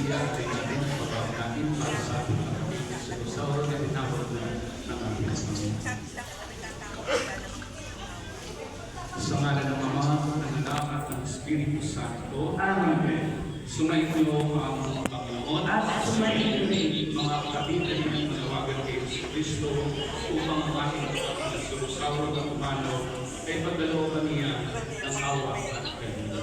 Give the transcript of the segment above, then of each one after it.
ay natin ang pagkakas natin para sa ating pagkakas. Sa oras na tinawag na ng ating Panginoon. Sa ngalan ng Ama, ng Anak at ng Espiritu Santo. Amen. Sumayin niyo ang Panginoon at sumayin niyo mga kapatid na pinanawagan kay Kristo upang ang ating pagkakasuro ng umano ay pagdalooban niya ng awa at kalinga.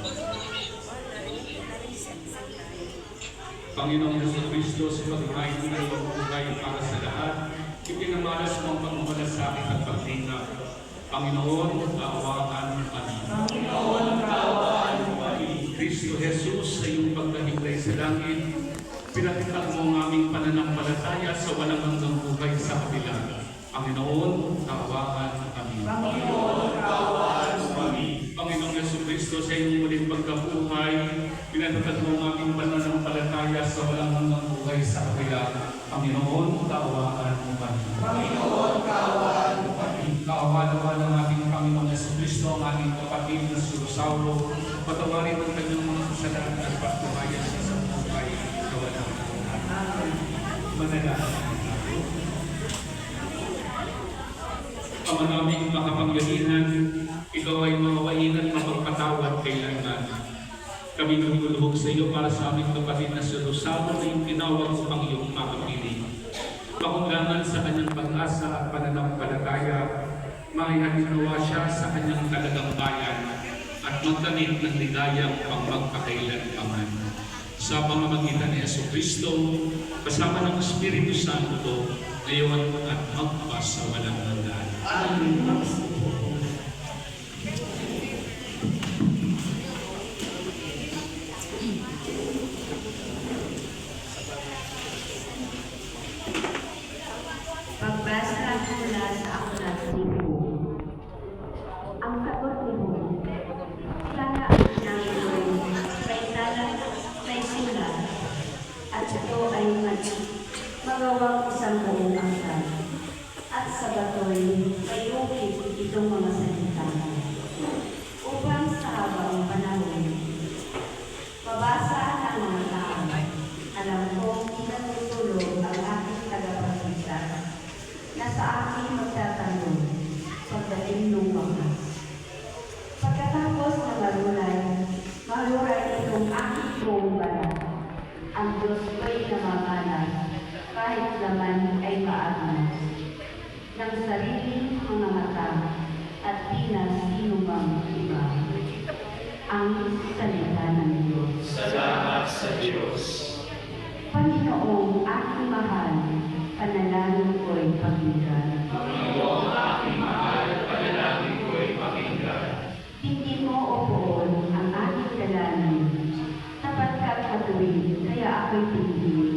Panginoong Jesucristo, sa pagkain ng iyong buhay para sa lahat, ipinamalas mo ang pagmamalasakit at paglinga. Panginoon, kaawaan kami. Panginoon, kaawaan kami. Kristo Jesus, sa iyong pagkahiglay sa langit, pinatitak mo ang aming pananampalataya sa walang hanggang buhay sa kabila. Panginoon, kaawaan kami. Panginoon, kaawaan kami. Panginoong Jesucristo, sa iyong muling pagkabuhay, pinatitak mo ang aming pananampalataya sa walang hanggang buhay sa kabila. Panginoon, kaawaan kami. Panginoon, kaawaan kami. Kaawaan ng ating Panginoong Jesucristo, ang ating kapatid na si Rosauro, patawarin ang kanyang mga kasalanan at pagbuhayan siya sa buhay na walang hanggan. Manalangin tayo. Ama naming makapangyarihan, ikaw ay mawawain at mapagpatawad kailanman. Kami nagulubog sa iyo para sa aming kapatid na si Rosauro na yung tinawag mo pang iyong makapiling. Pakunglangan sa kanyang pag-asa at pananampalataya, maihalinawa siya sa kanyang talagang bayan at magdamit ng ligayang pagpagkakailanman. Sa pamamagitan ni Jesucristo, kasama ng Espiritu Santo, ngayon at magpasawalang hanggan. Amen. Pagbasa mula sa aklat ni Job. Ang sagot ni Job, sana ang Panginoon may sila at ito ay magawang isang buong aklat at sa batoy may ukit itong mga salita upang sa habang panahon mabasa ng mga tao. Alam kong pinatutulog ang aking tagapagsalita na sa akin magtatanong pagdating ng wakas. Pagkatapos na maluray itong aking buong balat, ang Diyos ko'y namamalas kahit naman ay maagos ng sariling mga mata at di na sino mang iba. Ang salita ng Diyos. Salamat sa Diyos. Panginoong aking mahal, panalangin ko'y pakinggan. Panginoong aking mahal, panalangin ko'y pakinggan. Hindi mo opoon ang aking dalangin. Tapat ka't matuwid, kaya ako'y tingin.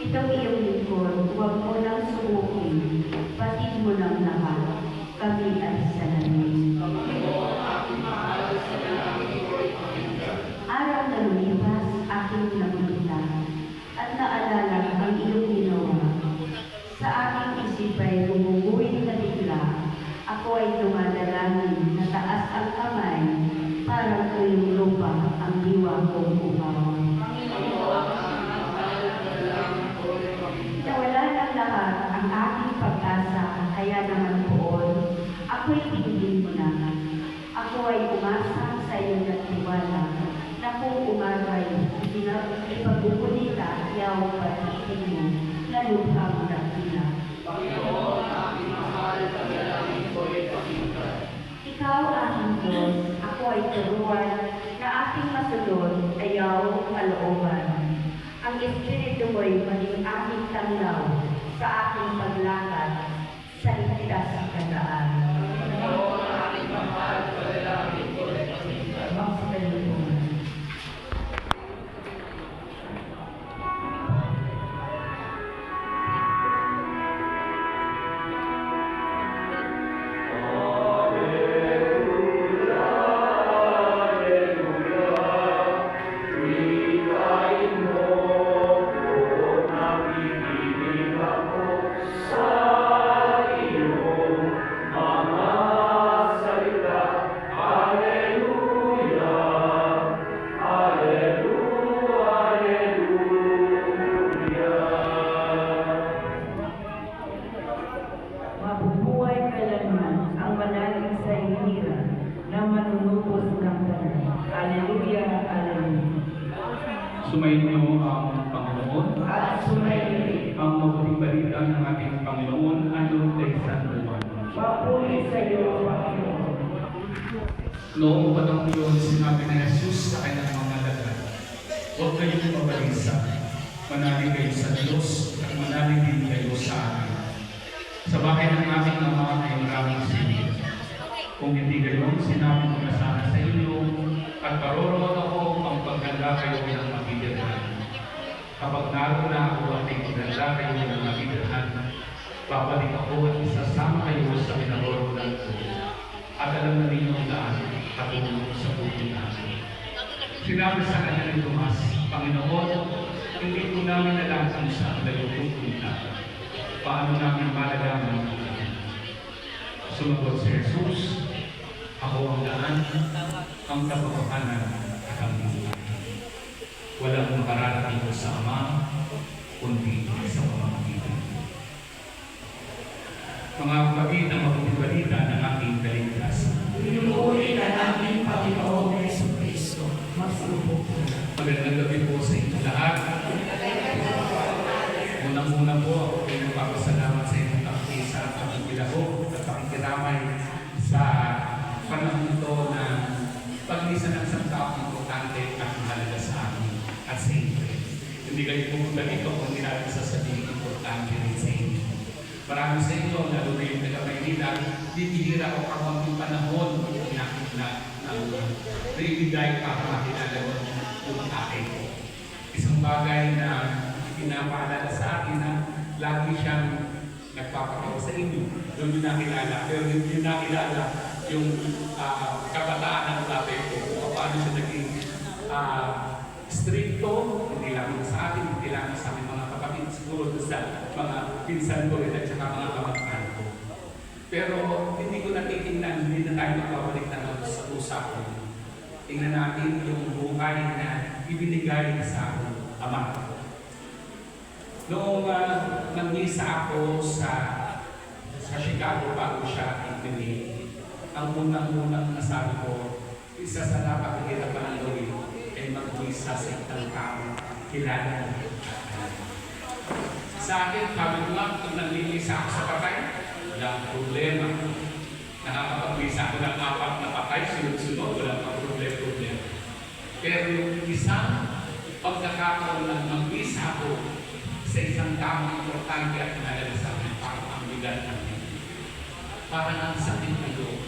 Itong iyong lingkod, huwag mo nang subukin. Batid mo ng lahat, kami ay salamin. Panginoong aking mahal, panalangin ko'y pakinggan. Araw na lumipas, aking nakikita at naalala ang iyong ginawa. Sa aking isip ay gumuguhit na bigla. Ako ay dumadalangin na taas ang kamay, parang tuyong lupa ang diwa kong uhaw. Nawala ng lahat ang aking pag-asa, kaya naman poon, ako'y tingin mo na. Ako ay umasa sa iyong nagtiwala, na kung umagay, ipagbukunita, yaw pag-ibig mo, na luphang dakila. Panginoon aking mahal, panalangin ko'y pakinggan. Ikaw aking Diyos, ako ay turuan, na aking masunod, ayaw kalooban. Ang Espiritu mo'y maging aking tanglaw, sa aking paglakad, sa ligtas sa kataan. Panginoon aking mahal, panalangin ko'y pakinggan. Ang Panginoon. Sa iyong Sumainyo ang Panginoon. at sumayin. Ang mabuting balita ng ating Panginoon ayon kay San Juan. Papuri sa iyo, Panginoon. Noong panahon yun, sinabi ni Jesus sa kanyang mga alagad, huwag kayong mabalisa. Manalig kayo sa Diyos at manalig din kayo sa akin. Sa bahay ng aming Ama ay maraming silid. Kung hindi gayon, sinabi ko na sana sa inyo at paroroon ako ang paghanda kayo ng mabibirhan. Kapag naroon na ako at ipaghanda kayo ng mabibirhan, babalik ako at isasama kayo sa pinaroroonan ko. At alam na ninyo ang daan patulong sa buhay namin. Sinabi sa kanya ni Tomas, Panginoon, hindi ko namin alam kung saan kayo pupunta. Paano namin malalaman ang daan? Sumagot si Jesus, ako ang daan, ang katotohanan at ang buhay. Walang makararating ko sa Ama, kundi sa pamamagitan. Mga kapatid, ang mabuting balita ng ating kaligtasan. Pinupuri ka namin, Panginoong Jesucristo. Magsubok po. Magandang gabi po sa inyo lahat. Unang-una po, ako ay nagpapasalamat sa inyong takisa at pakikilahok at pakikiramay sa panahon ito na paglisan ng isang taong importante at mahalaga sa amin at sa inyo. Hindi kayo pumunta dito kung hindi natin sasabihin importante rin sa inyo. Marami sa inyo, lalo na yung taga-Maynila, bibihira ko kaunting panahon na naibigay para makilala mo yung akin ko. Isang bagay na pinapaalala sa akin na lagi siyang nagpapakaw sa inyo. Yung nakilala, pero yung nakilala yung kabataan ng tatay ko, kung paano siya naging stricto, hindi lang sa akin, hindi lang sa aming mga kapatid, siguro sa mga pinsan ko rin at saka mga kamag-anak ko. Pero hindi ko natitingnan, hindi na tayo makabalik na sa usapan. Tingnan natin yung buhay na ibinigay sa Ama. Noong nangisa ako sa Chicago bago siya ipinili, ang unang-unang nasabi ko, isa sa napakahirapan ng gawin ay mag-isa sa itang tao, kilala mo. Sa akin, sabi ko nga, kung nanlilisa ako sa patay, walang problema. Nakakapag-isa ako ng 4 na patay, sunod-sunod, walang problema. Pero yung isang pagkakataon lang mag-isa ako sa isang taong importante at mahalaga sa akin, parang ang bigat namin. Parang ang sakit na loob.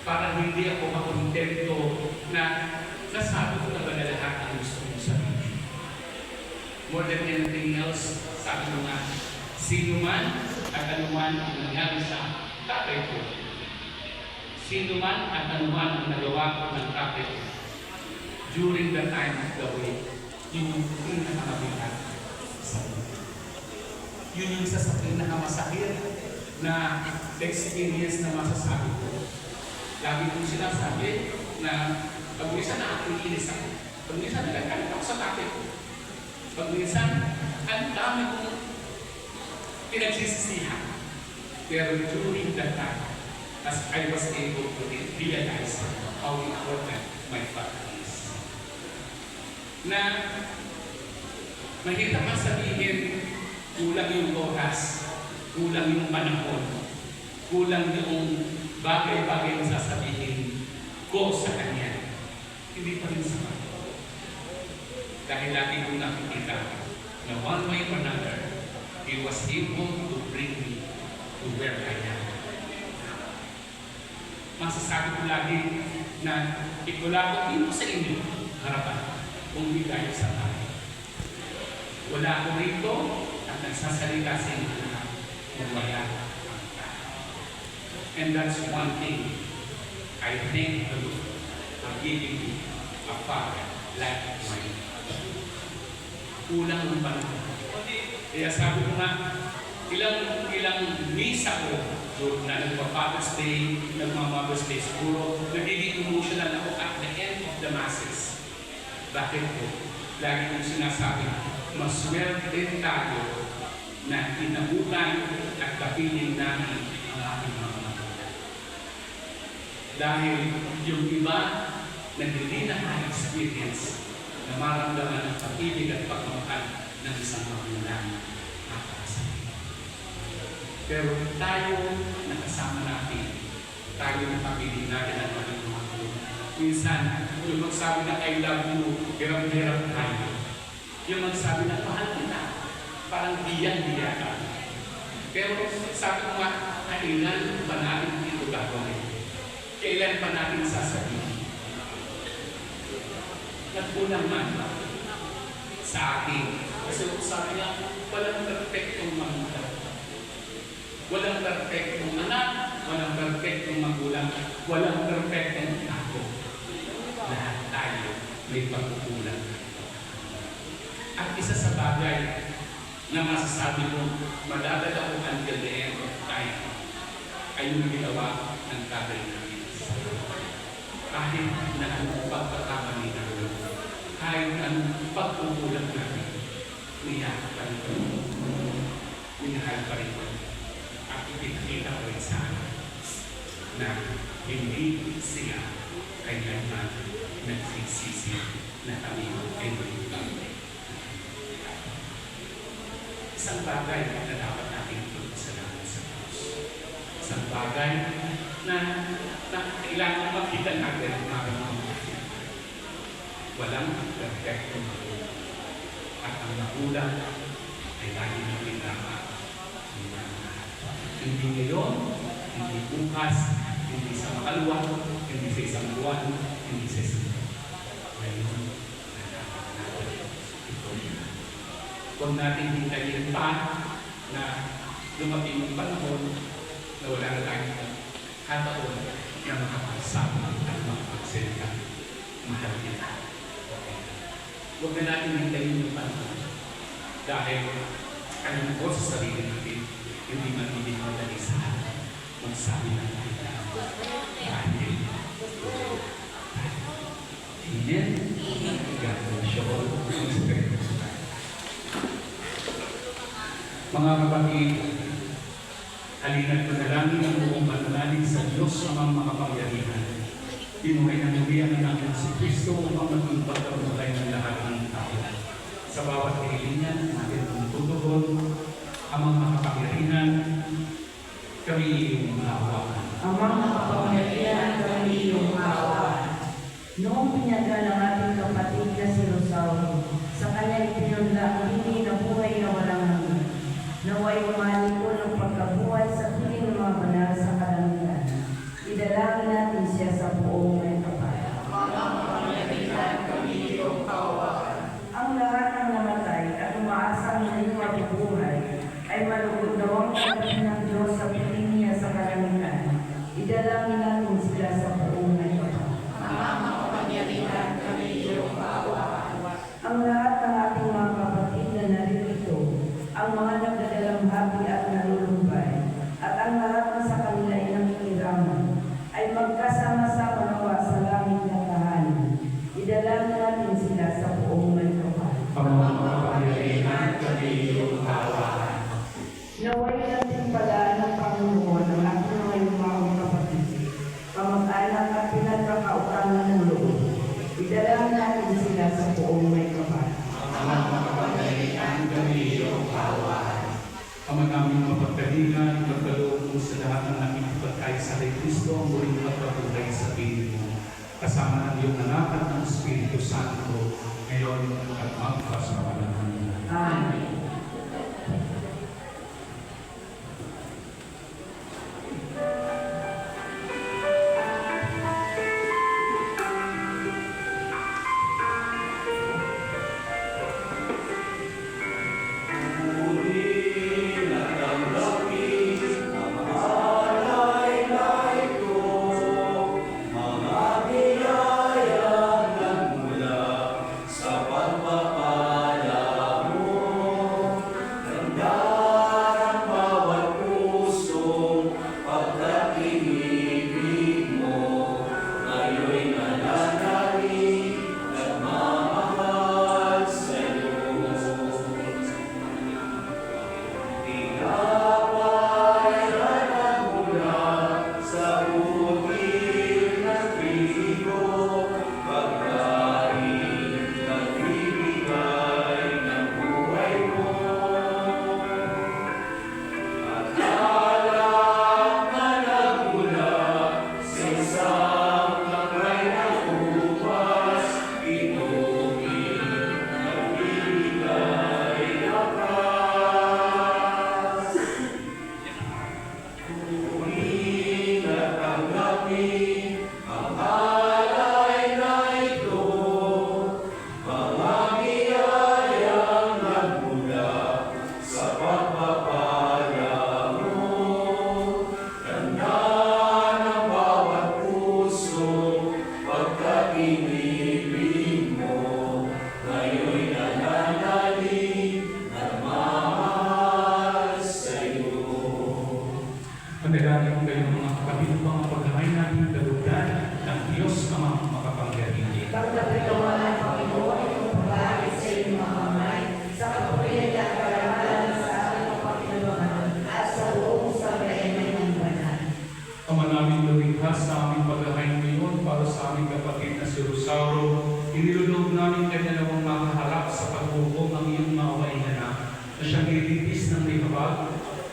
Parang hindi ako makontento na nasabi ko na ba na lahat ang gusto kong sabihin. More than anything else, sabi ko nga, sino man at anuman ang nangyari sa tatay ko. Sino man at anuman ang nagawa ko ng tatay ko. During the time of the way, yun yung pinakamabigat sa buhay. Yun yung isa sa pinakamasakit na experience na masasabi ko. Lagi kong sinasabi na pag-minsan na inis ako. Pag-minsan nagagalit ako sa tatay ko. Pag-minsan, ang dami kong pinagsisisihan. Pero during that time, as I was able to realize how important my father is. Na mahirap man sabihin, kulang yung oras, kulang yung panahon, kulang yung bagay-bagay na sasabihin ko sa kanya. Hindi pa rin sapat. Dahil lagi kong nakikita na one way or another, He was able to bring me to where I am. Masasabi ko lagi na ikula ko dito sa inyo, harapan, kung di tayo sa tayo. Wala ako rito at nagsasalita sa inyo na kung wala ang tayo. And that's one thing I thank the Lord for giving me a father like mine. Kulang ng panahon. Kaya sabi ko nga, ilang misa ko na nagpa-Father's Day, nagma-Mother's Day, siguro nagiging emotional ako at the end of the masses. Bakit po? Lagi kong sinasabi, maswerte tayo na inabutan at kapiling namin ang ating mga magulang. Dahil yung iba na hindi na experience na maramdaman ng pag-ibig at pagmamahal ng isang magulang para sa atin. Pero tayo nakasama natin, tayo nakapili natin ang ating mga magulang. Minsan, yung magsabi na I love you, hirap-hirap tayo. Yung magsabi na mahal kita, parang diyan-diyan ka. Pero sabi ko nga, kailan pa natin ito gagawin? Kailan pa natin sasabihin? Nagkulang man sa akin. Kasi sabi niya, walang perfectong magulang. Walang perfectong anak, walang perfectong magulang, walang perfectong ako. Lahat tayo may pagkukulang. At isa sa bagay na masasabi mo, madadala ko until the end of time, ay yung ginawa ng tatay namin. Kahit na anong pagkakamali namin, kahit na anong pagkukulang namin, niyak pa rin ko. Minahal pa rin ko. At ipinakita ko rin sa akin na hindi sila kailanman nagsisisi na kami ay may pagkakamali. Isang bagay na dapat natin pagpasalamat sa Diyos. Isang bagay na kailangan makita natin ang mga magulang. Walang perfecto magulang. At ang magulang ay lagi na kailangan. Hindi ngayon, hindi bukas, hindi sa makalawa, hindi sa isang buwan, hindi sa isang buwan. Ngayon, huwag natin hintayin pa na lumating yung panahon na wala na tayong kataon na makapagsama at makapagsalita. Mahal kita. Huwag na natin hintayin yung panahon dahil alam ko sa sarili natin hindi magiging madali sa atin magsabi ng kita. Dahil Amen. God bless you all. Mga kapatid, halina't manalangin ang buong panalangin sa Diyos sa mga makapangyarihan. Pinuhay na muli ang natin si Kristo upang maging pagkakulay ng lahat ng tao. Sa bawat kahilingan natin kung tutugon ang mga makapangyarihan, kami iyong maawakan. Ang mga makapangyarihan kami iyong maawakan. Noong pinyaga ng ating kapatid na si Rosario, sa kanyang ipinunla ang hindi na buhay na walang hanggan. Naway umani ko ng pagkabuhay sa piling ng mga banal sa kalangitan. Idalangin natin siya sa buong may kapal. Ang lahat ng namatay at umaasang hindi mabubuhay ay malugod nawang kagabi ng Diyos sa piling niya sa kalangitan. Idalangin natin sila sa buong may kapal. Ang lahat ng ating mga kapatid na naririto, ang mga nagdadalang habi at nalulumbay, at ang lahat na sa kanila ay nakikiraman, ay magkasama-sama nawa sa langit na tahanan. Idalangin natin sila sa buong may kapal. Pamamapangyarihan kami iyong maawakan. Naway natin pala ng Panginoon ang ating mga mga kapatid, kamag-anak at pinagkakautangan ng loob. Idalangin natin sila sa buong may kapal. Pamamapangyarihan kami iyong maawakan. Ama naming mapagkalingan, magkaloob mo sa lahat ng nakikipagkay sa kay Kristo ang muling pagkakulay sa piling mo. Kasama ng iyong anak at ng Espiritu Santo, ngayon at magpasawalan. Amen. Sa pagpapalagay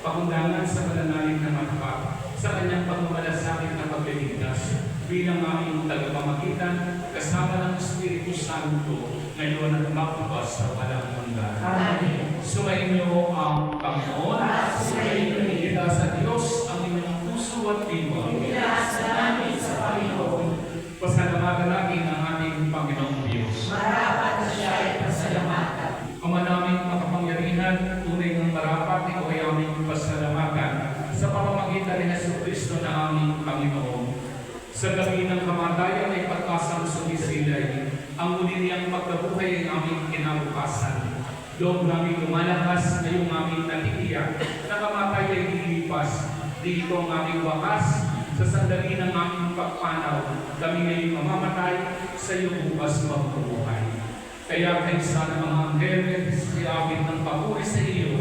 pakundangan sa pananalig na matapat, sa kanyang pagmamalasakit na pagliligtas, bilang aming tagapamagitan, kasama ng Espiritu Santo, ngayon at makubas sa walang hanggan. Amen. Sumainyo ang Panginoon, Sumainyo rin. ita sa Diyos ang inyong puso at diwa. Iniasa namin sa Panginoon. Pasalamatan natin ang ating Panginoong Diyos. Marapat na siya ay pasalamatan. Ama naming makapangyarihan, tunay ng marapat, ikaw ay aming pasalamatan sa pamamagitan ni Jesucristo na aming Panginoon. Sa gabi ng kamatayan ay pag-asang sumisilay, ang muli niyang pagkabuhay ay aming kinabukasan. Loob namin lumalakas na yung aming natitiyak, na kamatay ay lilipas. Dito ang aming wakas, sa sandali ng aming pagpanaw, kami ngayon mamamatay, sa iyo bukas mabubuhay. Kaya kaysa ng mga anghel, siyabit ng papuri sa iyo,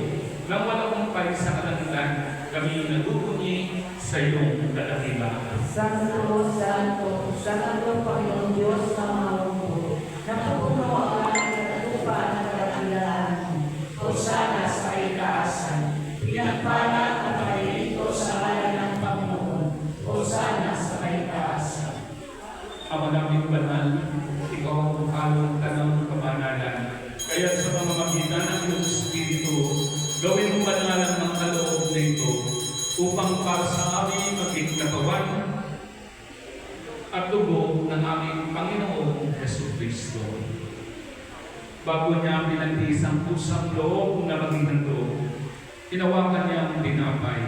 nang walang kumpay sa kalangitan, kami nagubunyi sa iyong dalahilan. Santo, Santo, Santo Panginoon Diyos ng mga mundo, napupuno ang langit at lupa ng kadakilaan. Hosana sa kaitaasan. Pinagpala at nakalilito sa ngalan ng Panginoon. Hosana sa kaitaasan. Ama naming banal, ikaw ang bukalong tanang kamanalan. Kaya sa pamamagitan ng iyong Espiritu, gawin mo banalan ng kaloob na ito, upang para sa amin maging katawan at dugo ng aming Panginoong Jesucristo. Bago niya pinagtiis ang pusang loob na maging handog, hinawakan niya ang tinapay.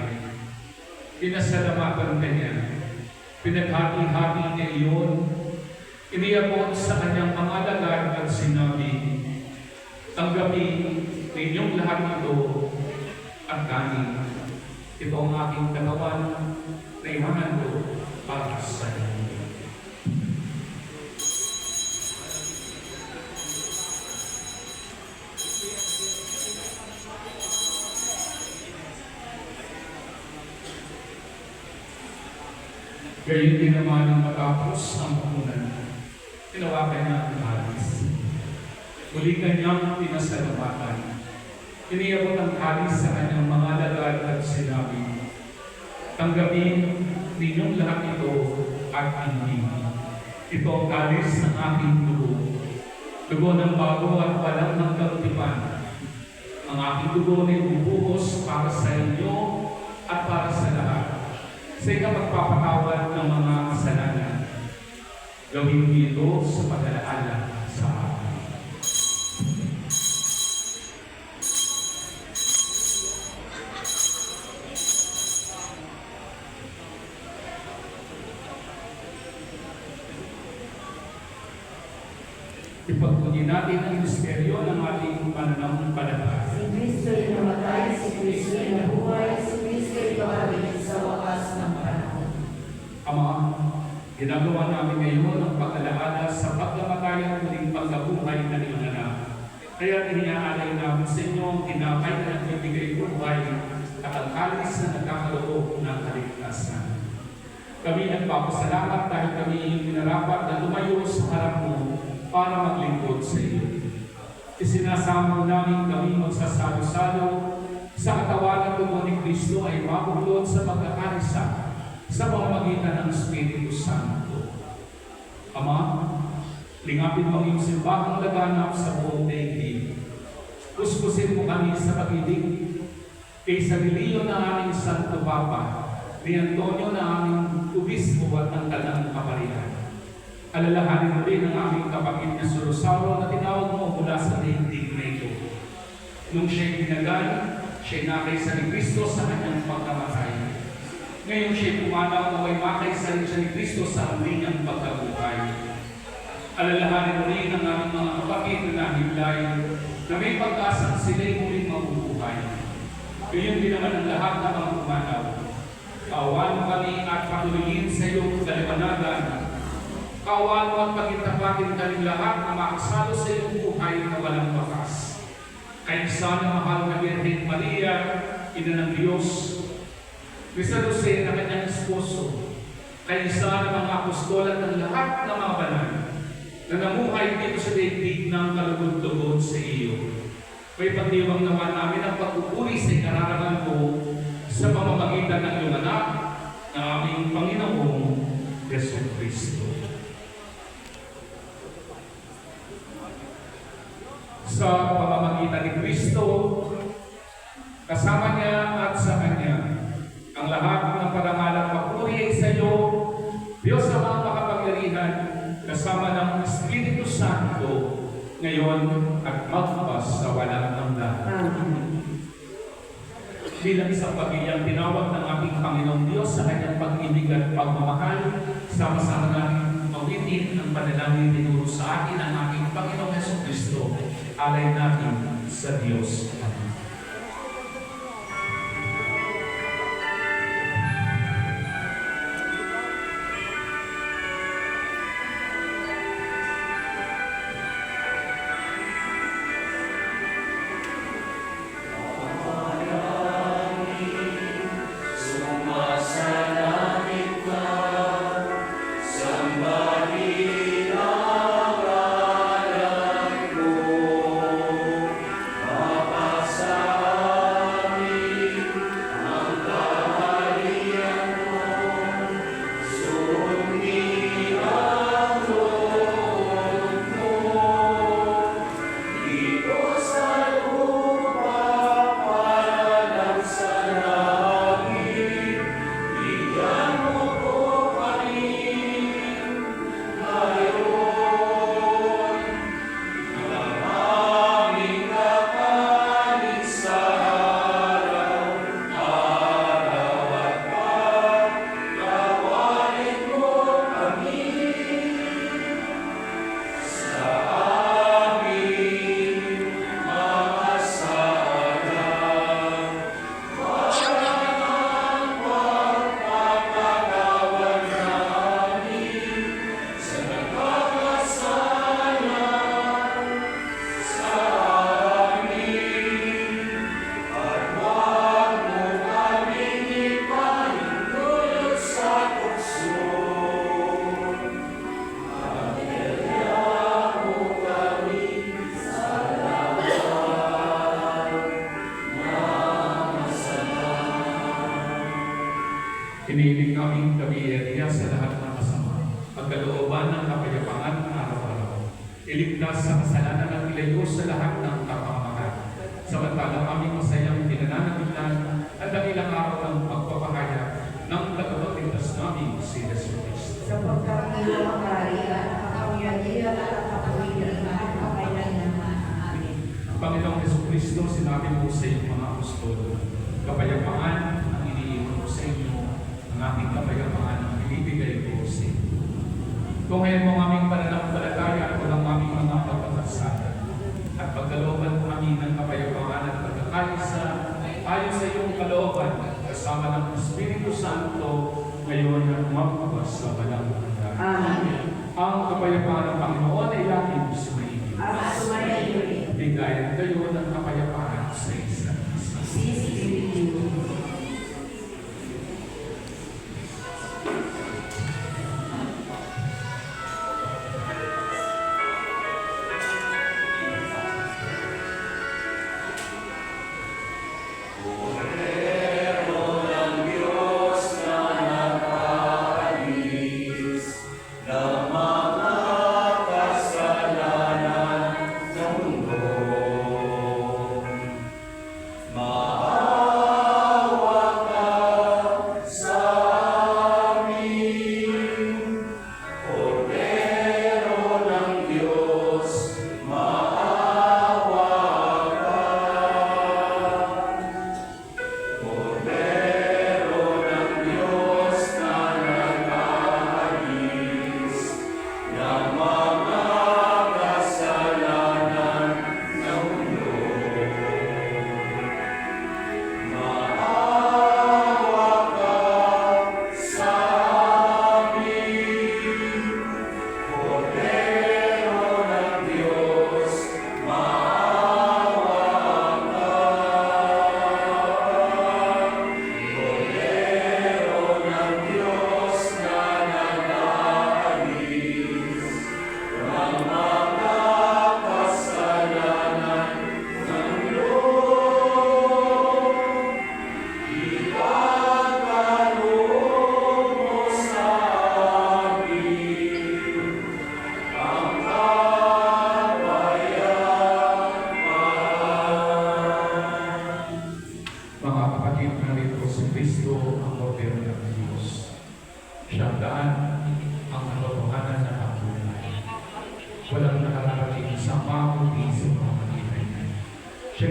Pinasalamatan kanya. Pinaghati-hati niya iyon. Iniabot sa kanyang mga alagad at sinabi, tanggapin ninyong lahat ito at kanin. Ito ang aking katawan na iwanan ko para sa inyo. Gayon din naman ang matapos ang pamunan. Tinawakan niya ang halis. Muli kanyang pinasalamatan. Iniabot ang halis sa kanyang mga alagad at sinabi, tanggapin ninyong lahat ito at hindi. Ito ang halis ng aking dugo. Dugo ng bago at walang hanggang tipan. Ang aking dugo ay bubuhos para sa inyo at para sa lahat, sa ikapagpapatawad ng mga kasalanan. Gawin niyo ito sa pag-alaala sa akin. Ipagpuni natin ang misteryo ng ating pananampalataya. Si Kristo ay namatay, si Kristo ay nabuhay, si Kristo ay babalik sa wakas ng panahon. Ama, ginagawa namin ngayon ang pag-alaala sa pagkamatay at muling pagkabuhay ng iyong anak. Kaya iniaalay namin sa inyo ang tinapay na nagbibigay buhay at ang halis na nagkakaloob ng kaligtasan. Kami nagpapasalamat dahil kami minarapat na lumayo sa harap mo para maglingkod sa iyo. Isinasamo namin kami magsasalo-salo sa katawan at dugo ni Kristo ay mabuklod sa pagkakarisa sa pamamagitan ng Espiritu Santo. Ama, lingapin mo ang iyong simbahang laganap sa buong daigdig. Kuskusin mo kami sa pag-ibig kay Sabilio na aming Santo Papa, ni Antonio na aming Obispo at ng Kanang Kaparihan. Alalahanin mo rin ang aming kapatid na Sorosaro na tinawag mo mula sa daigdig na ito. Nung siya'y binagal, siya'y nakaisa ni Kristo sa kanyang pagkamatay. Ngayon siya'y pumanaw na ay makaisa rin siya ni Kristo sa huli niyang pagkabuhay. Alalahanin mo rin ang aming mga kapatid na nahiblay na may pag-asang sila'y muling mabubuhay. Gayon din naman ang lahat na mga pumanaw. Kaawaan mo kami at patuloyin sa iyong kalipanagan. Kaawaan mo at pagintapatin kami lahat na makasalo sa iyong buhay na walang wakas. Kaya sana mahal na Birhen Maria, Ina ng Diyos, ni San Jose na kanyang esposo, kaya sana mga apostol at ang lahat ng mga banal na namuhay dito sa daigdig ng kalugod-lugod sa iyo. May pagdiwang naman namin ang pagpupuri sa ikararangan mo sa pamamagitan ng iyong anak na aming Panginoong Jesucristo. Sa pamamagitan ni Kristo, kasama niya at sa Kanya, ang lahat ng parangal at papuri ay sa iyo, Diyos Amang makapangyarihan, kasama ng Espiritu Santo, ngayon at magpas sa walang hanggan. Bilang isang pamilyang tinawag ng ating Panginoong Diyos sa Kanyang pag-ibig at pagmamahal, sama-sama natin mawitin ang panalangin tinuro sa atin ng ating Panginoong Jesucristo. Alay natin sa Diyos. Iniibig namin kabiherya sa lahat ng masama, pagkalooban ng kapayapaan araw-araw. Iligtas sa kasalanan at ilayo sa lahat ng kapamakan. Samantala aming masayang pinananabitan at dakilang araw ng pagpapahaya ng tagapagligtas namin si Jesucristo. Sapagkat iyo ang kaharian, kapangyarihan at kapangyarihan at kapayapaan. Amen. Panginoong Jesucristo, sinabi mo sa iyong mga apostol, kapayapaan ang iniiwan ko sa inyo, ang aking kapayapaan ang binibigay ko sa inyo. Kung ngayon mo ang aming pananampalataya at walang aming mga pagkakasala, at pagkalooban mo kami ng kapayapaan at pagkakaisa, ayon sa iyong kalooban, kasama ng Espiritu Santo, ngayon at magpapas sa walang hanggan. Amen. Ang kapayapaan ng Panginoon ay laging sumainyo. At sumainyo rin. Bigayan kayo ng kapayapaan sa isa't isa. Sisiyo.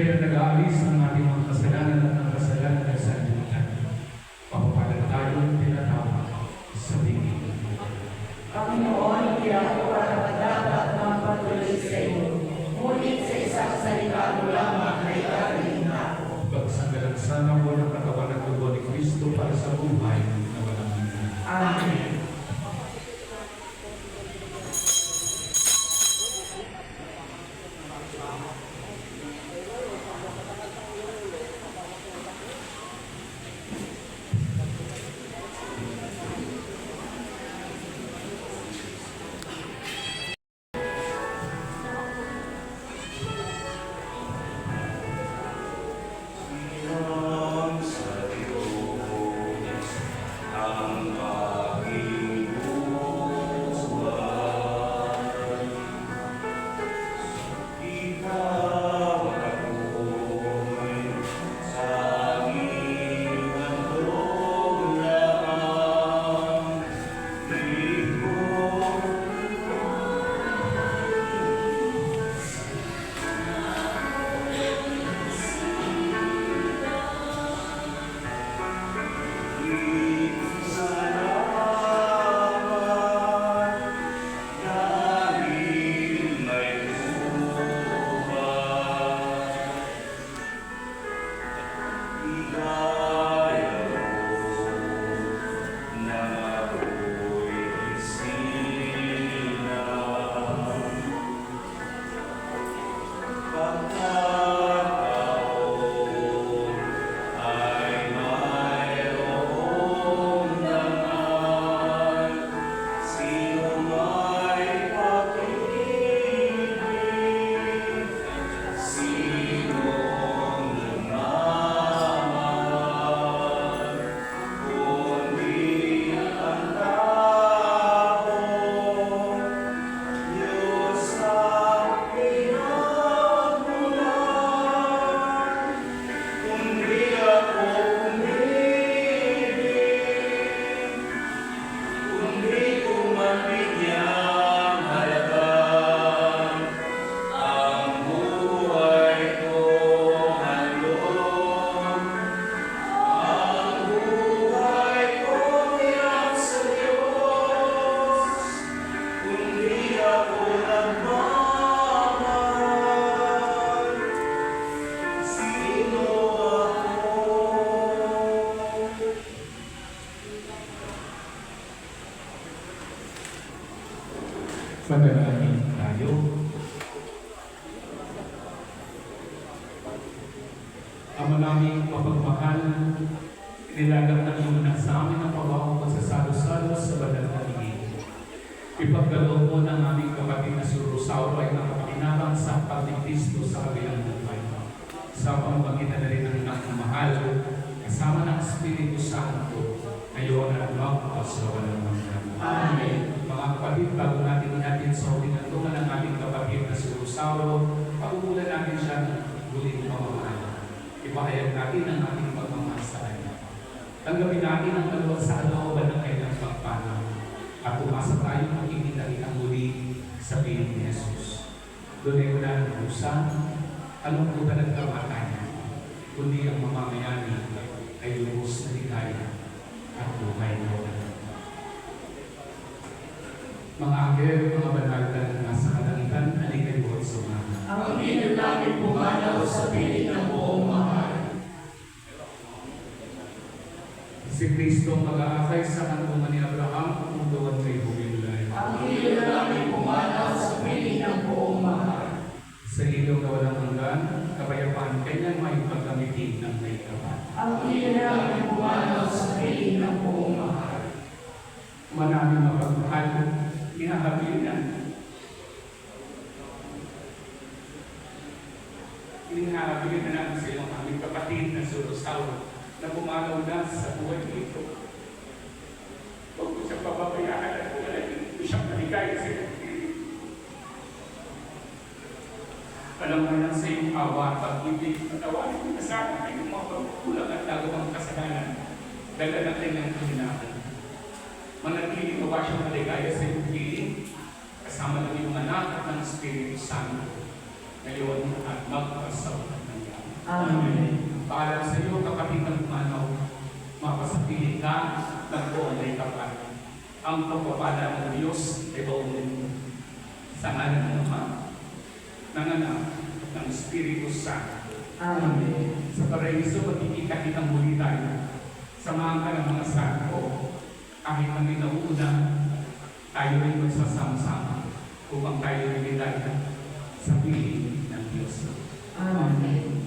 kayo nag-aalis ng ating mga kasalanan at ng kasalanan ng sanlibutan. Papapalag tayo ng tinatawag sa bingin. Panginoon, hindi ako karapat-dapat magpatuloy sa iyo. Ngunit sa isang salita mo lamang ay gagawin ako. Pagsanggalang sana mo ng katawan at dugo ni Kristo para sa buhay na walang hanggan. Amen. Manalangin tayo. Ama naming mapagmahal, nilagang ng iyong anak sa amin ang pagawang pagsasalo-salo sa banal na higit. Ipagdalo mo ng aming kapatid na si Rosauro ay nakapakinabang sa pagtigtisto sa kabilang buhay. Sa pamamagitan na rin ng anak na mahal, kasama ng Espiritu Santo, ngayon at magpasawalang hanggan. Amen. Mga kapatid, bago natin inatin sa huling tulungan ng aming kapatid na si Rosauro, pag-uulan natin siya ng huling pamamahal. Ipahayag natin ang ating pagmamahal sa kanya. Tanggapin natin ang kalooban sa kalooban ng kanyang pagpanaw. At umasa tayo makikita rin ang muli sa piling ni Jesus. Doon ay wala ng busa, kalungkutan at kamatayan, kundi ang mamamayani ay lubos na ligaya at buhay na wala. Mga anghel, mga banal na nasa kalangitan, aligay buhat sa mga. Ang ino namin pumanaw sa piling ng buong mahal. Si Kristo mag-aakay sa kanungan ni Abraham kung doon kay Bumilay. Ang ino namin pumanaw sa piling ng buong mahal. Sa ilog na walang hanggan, kapayapaan kanyang may pagkamitin ng may kapat. Ang ino namin pumanaw sa piling ng buong mahal. Manaming mapagmahal, hinahabilin Hinahabilin na namin sa iyong aming kapatid na si Rosauro na pumanaw na sa buhay nito. Huwag mo siya pababayaan at wala dito siyang maligay sa iyong piling. Alam mo lang sa iyong awa at pag-ibig, patawarin mo na sa akin ang iyong mga pagkukulang at nagawang kasalanan. Dala na kanyang kahinaan. Manatiling mawa siyang maligaya sa iyong piling, kasama ng iyong anak at ng Espiritu Santo, ngayon at magpasawalan ng Amen. Paalam sa iyo, kapatid ng pumanaw, mapasapilit ka ng buong may kapal. Ang pagpapala ng Diyos ay baunin sa ngalan ng Ama, ng Anak, ng Espiritu Santo. Amen. Sa paraiso, magkikita kitang muli tayo. Samahan ka ng mga santo. Kahit kami nauuna, tayo rin magsasama-sama upang tayo rin nilagay sa piling ng Diyos. Amen.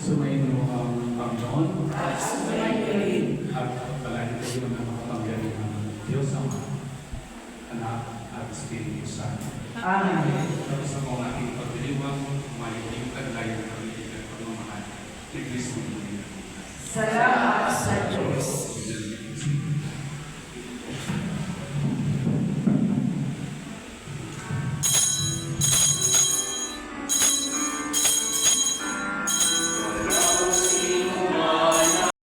Sumayin mo ang Panginoon at pagpalain kayo ng makapangyarihan ng Diyos Ama, Anak at Espiritu Santo. Amen. Tapos sa mga ating pagdiriwang, maliging taglayan ng pagiging at pagmamahal ni Kristo. Salamat sa